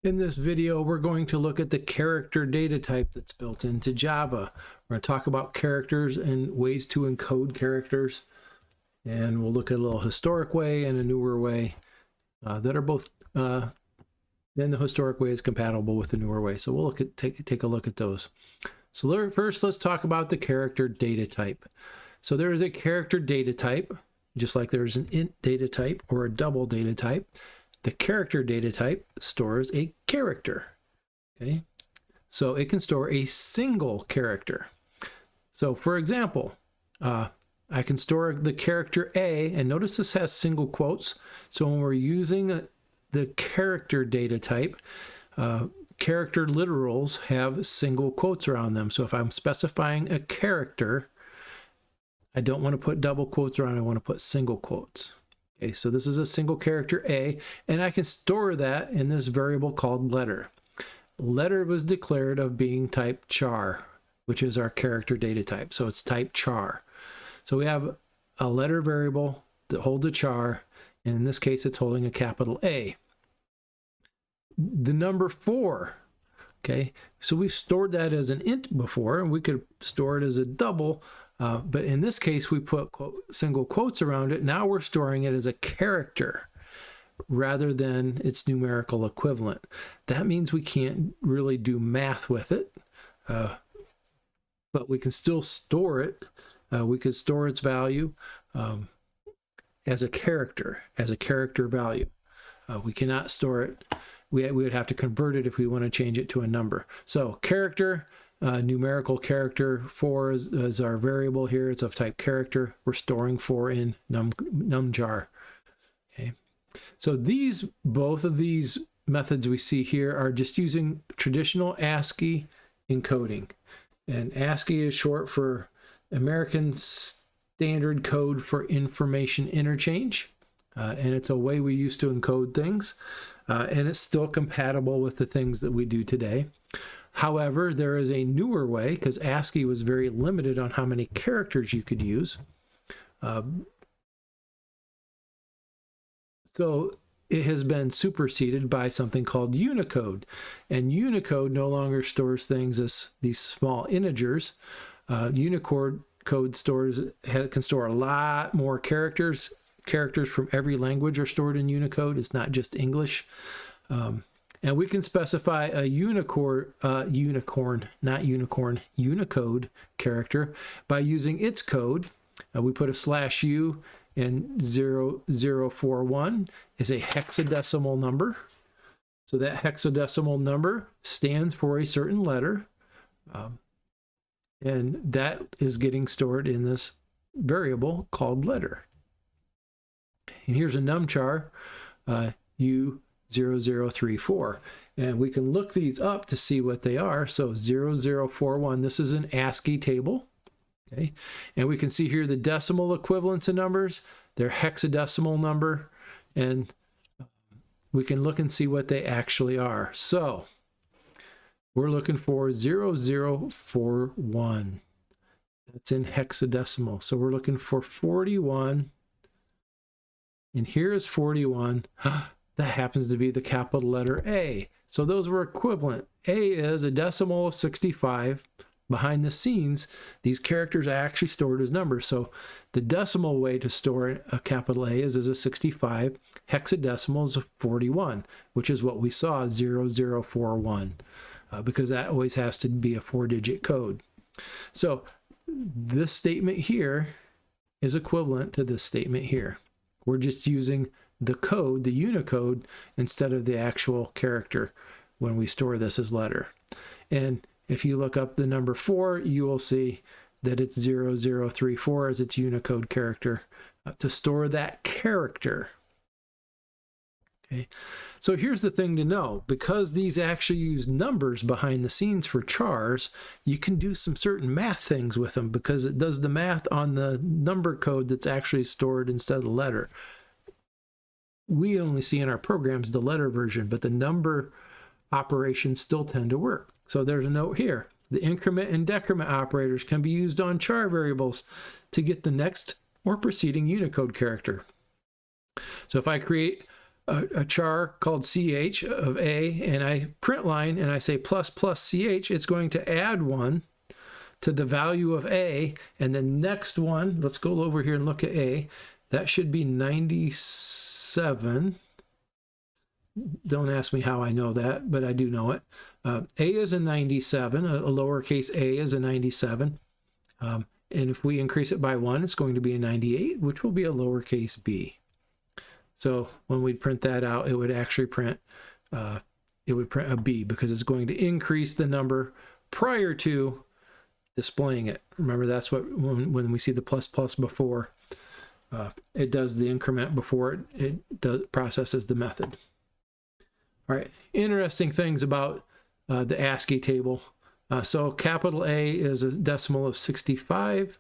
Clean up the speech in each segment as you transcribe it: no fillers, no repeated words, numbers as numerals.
In this video, we're going to look at the character data type that's built into Java. We're going to talk about characters and ways to encode characters. And we'll look at a little historic way and a newer way that are both, then the historic way is compatible with the newer way. So we'll take a look at those. So first, let's talk about the character data type. So there is a character data type, just like there's an int data type or a double data type. The character data type stores a character, okay? So it can store a single character. So for example, I can store the character A, and notice this has single quotes. So when we're using the character data type, character literals have single quotes around them. So if I'm specifying a character, I don't want to put double quotes around it, I want to put single quotes. Okay, so this is a single character A, and I can store that in this variable called letter. Letter was declared of being type char, which is our character data type. So it's type char. So we have a letter variable that holds a char, and in this case, it's holding a capital A. The number 4, okay, so we've stored that as an int before, and we could store it as a double. But in this case, we put single quotes around it. Now we're storing it as a character rather than its numerical equivalent. That means we can't really do math with it, but we can still store it. We could store its value as a character value. We cannot store it. We would have to convert it if we want to change it to a number. So character, numerical character, 4 is our variable here. It's of type character. We're storing 4 in numjar. Okay, so both of these methods we see here are just using traditional ASCII encoding, and ASCII is short for American Standard Code for Information Interchange, and it's a way we used to encode things, and it's still compatible with the things that we do today. However, there is a newer way, because ASCII was very limited on how many characters you could use. So it has been superseded by something called Unicode. And Unicode no longer stores things as these small integers. Unicode can store a lot more characters. Characters from every language are stored in Unicode. It's not just English. And we can specify a Unicode character by using its code. We put a /u, and 0041 is a hexadecimal number. So that hexadecimal number stands for a certain letter. And that is getting stored in this variable called letter. And here's a numchar, U0034, and we can look these up to see what they are. So 0041, this is an ASCII table, okay, and we can see here the decimal equivalents of numbers, their hexadecimal number, and we can look and see what they actually are. So we're looking for 0041. That's in hexadecimal. So we're looking for 41, and here is 41. That happens to be the capital letter A. So those were equivalent. A is a decimal of 65. Behind the scenes, these characters are actually stored as numbers. So the decimal way to store a capital A is as a 65. Hexadecimal is a 41, which is what we saw, 0041, because that always has to be a 4-digit code. So this statement here is equivalent to this statement here. We're just using the code, the Unicode, instead of the actual character when we store this as letter. And if you look up the number 4, you will see that it's 0034 as its Unicode character to store that character. Okay, so here's the thing to know. Because these actually use numbers behind the scenes for chars, you can do some certain math things with them because it does the math on the number code that's actually stored instead of the letter. We only see in our programs the letter version, but the number operations still tend to work. So there's a note here. The increment and decrement operators can be used on char variables to get the next or preceding Unicode character. So if I create a char called ch of a, and I print line and I say plus plus ch, it's going to add 1 to the value of a, and the next one, let's go over here and look at a, that should be 97. Don't ask me how I know that, but I do know it. A is a 97, a lowercase a is a 97. And if we increase it by 1, it's going to be a 98, which will be a lowercase b. So when we print that out, it would actually print, a b, because it's going to increase the number prior to displaying it. Remember, that's what, when we see the plus plus before, it does the increment before it does processes the method. All right, interesting things about the ASCII table. So capital A is a decimal of 65.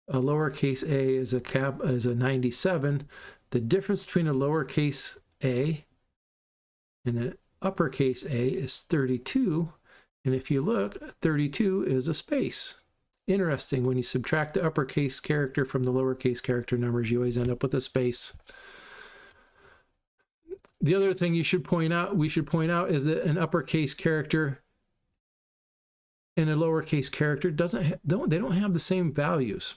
A lowercase a is a 97. The difference between a lowercase a and an uppercase a is 32. And if you look, 32 is a space. Interesting, when you subtract the uppercase character from the lowercase character numbers, you always end up with a space. The other thing we should point out is that an uppercase character and a lowercase character don't have the same values.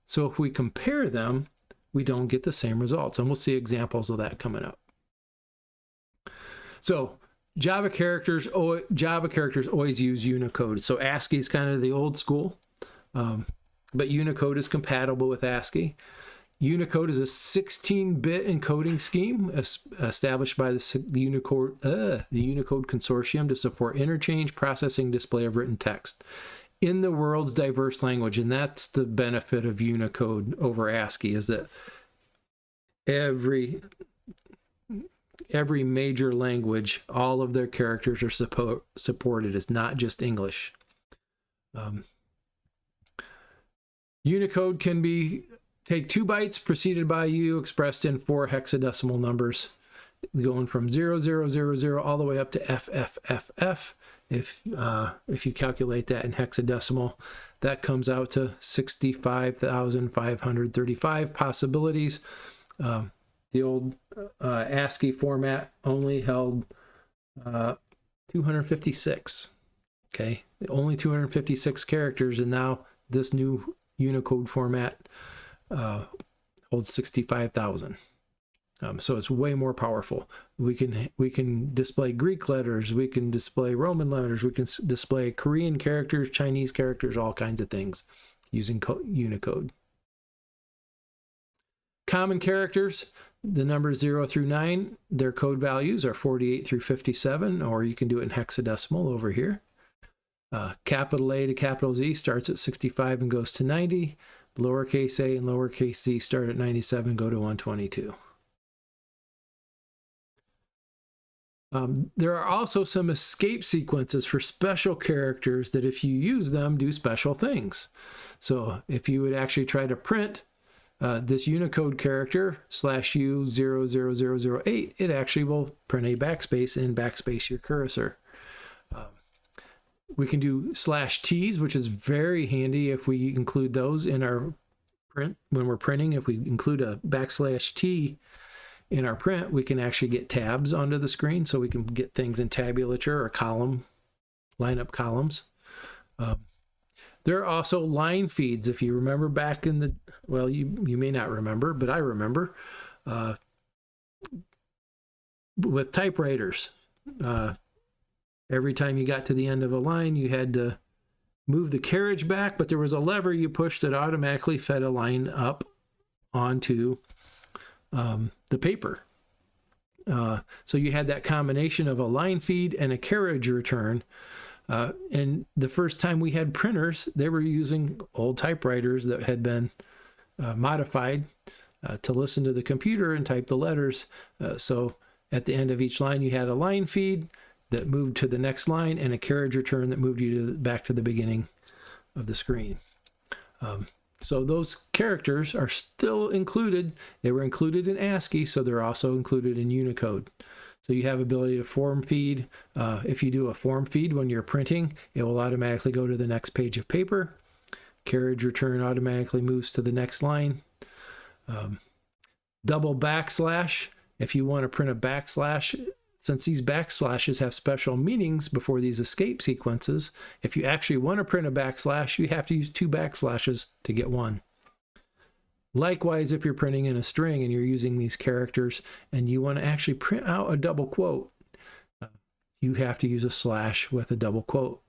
So if we compare them, we don't get the same results. And we'll see examples of that coming up. So Java characters always use Unicode. So ASCII is kind of the old school, but Unicode is compatible with ASCII. Unicode is a 16-bit encoding scheme established by the Unicode Consortium to support interchange, processing, display of written text in the world's diverse language. And that's the benefit of Unicode over ASCII, is that every major language, all of their characters are supported. It's not just English. Unicode can take 2 bytes preceded by U expressed in 4 hexadecimal numbers, going from 0000 all the way up to FFFF. If you calculate that in hexadecimal, that comes out to 65,535 possibilities. The old ASCII format only held 256. Okay, only 256 characters, and now this new Unicode format holds 65,000. So it's way more powerful. We can display Greek letters, we can display Roman letters, we can display Korean characters, Chinese characters, all kinds of things using Unicode. Common characters, the numbers 0 through 9, their code values are 48 through 57, or you can do it in hexadecimal over here. Capital A to capital Z starts at 65 and goes to 90. Lowercase a and lowercase z start at 97 and go to 122. There are also some escape sequences for special characters that, if you use them, do special things. So if you would actually try to print this Unicode character /U00008, it actually will print a backspace and backspace your cursor. We can do /T's, which is very handy if we include those in our print. When we're printing, if we include a \T in our print, we can actually get tabs onto the screen, so we can get things in tabulature or column, line up columns. There are also line feeds. If you remember back in the, well, you may not remember, but I remember with typewriters. Every time you got to the end of a line, you had to move the carriage back, but there was a lever you pushed that automatically fed a line up onto the paper. So you had that combination of a line feed and a carriage return. And the first time we had printers, they were using old typewriters that had been modified to listen to the computer and type the letters. So at the end of each line, you had a line feed that moved to the next line and a carriage return that moved you back to the beginning of the screen. So those characters are still included. They were included in ASCII, so they're also included in Unicode. So you have ability to form feed. If you do a form feed when you're printing, it will automatically go to the next page of paper. Carriage return automatically moves to the next line. Double backslash If you want to print a backslash, since these backslashes have special meanings before these escape sequences, if you actually want to print a backslash, you have to use 2 backslashes to get one. Likewise, if you're printing in a string and you're using these characters and you want to actually print out a double quote, you have to use a slash with a double quote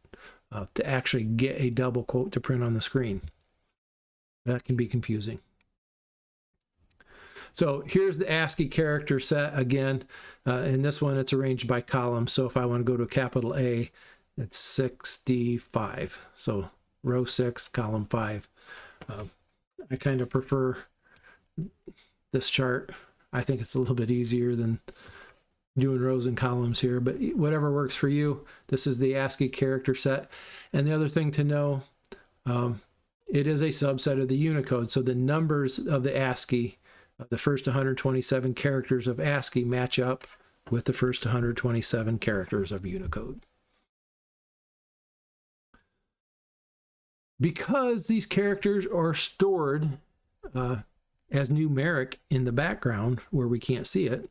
to actually get a double quote to print on the screen. That can be confusing. So here's the ASCII character set again. In this one, it's arranged by columns. So if I want to go to a capital A, it's 65. So row 6, column 5. I kind of prefer this chart. I think it's a little bit easier than doing rows and columns here, but whatever works for you. This is the ASCII character set. And the other thing to know, it is a subset of the Unicode. So the numbers of the ASCII, the first 127 characters of ASCII match up with the first 127 characters of Unicode. Because these characters are stored as numeric in the background where we can't see it,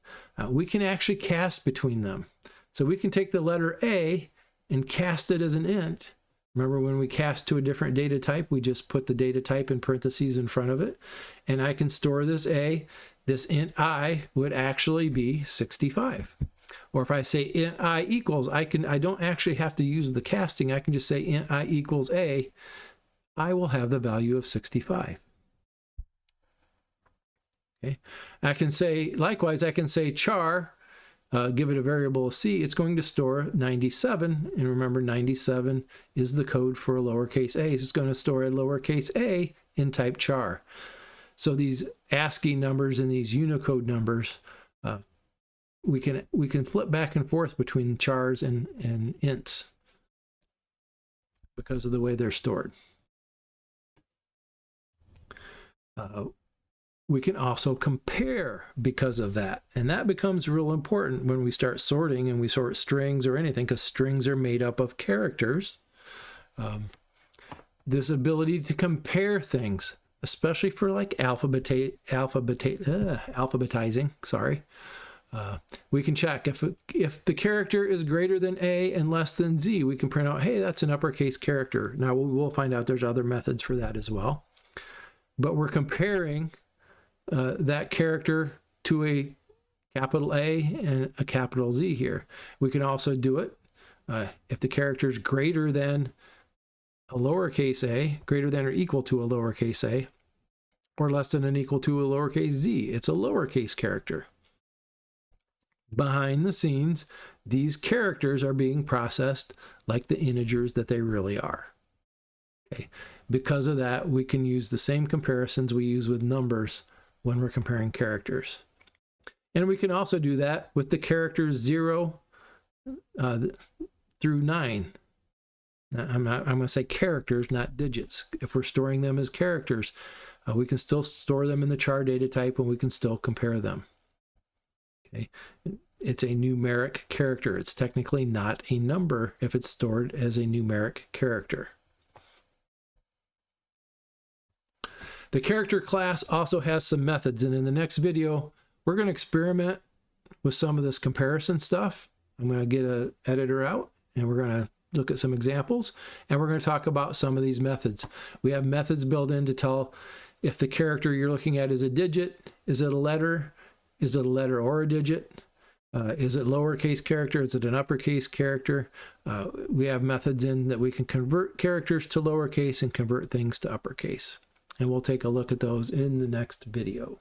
we can actually cast between them. So we can take the letter A and cast it as an int. Remember when we cast to a different data type, we just put the data type in parentheses in front of it. And I can store this A. This int I would actually be 65. Or if I say int I equals, I don't actually have to use the casting. I can just say int I equals A. I will have the value of 65. Okay. I can say, likewise, I can say char, give it a variable C, it's going to store 97. And remember, 97 is the code for a lowercase a. So it's going to store a lowercase a in type char. So these ASCII numbers and these Unicode numbers, we can flip back and forth between chars and ints because of the way they're stored. We can also compare because of that. And that becomes real important when we start sorting and we sort strings or anything, because strings are made up of characters. This ability to compare things, especially for like alphabetizing, sorry. We can check if the character is greater than A and less than Z, we can print out, hey, that's an uppercase character. Now we'll find out there's other methods for that as well. But we're comparing that character to a capital A and a capital Z here. We can also do it if the character is greater than a lowercase a, greater than or equal to a lowercase a, or less than and equal to a lowercase z. It's a lowercase character. Behind the scenes, these characters are being processed like the integers that they really are. Okay. Because of that, we can use the same comparisons we use with numbers when we're comparing characters. And we can also do that with the characters 0 through 9. Now, I'm going to say characters, not digits. If we're storing them as characters, we can still store them in the char data type and we can still compare them. Okay. It's a numeric character. It's technically not a number if it's stored as a numeric character. The character class also has some methods, and in the next video, we're going to experiment with some of this comparison stuff. I'm going to get an editor out, and we're going to look at some examples, and we're going to talk about some of these methods. We have methods built in to tell if the character you're looking at is a digit, is it a letter or a digit? Is it lowercase character? Is it an uppercase character? We have methods in that we can convert characters to lowercase and convert things to uppercase. And we'll take a look at those in the next video.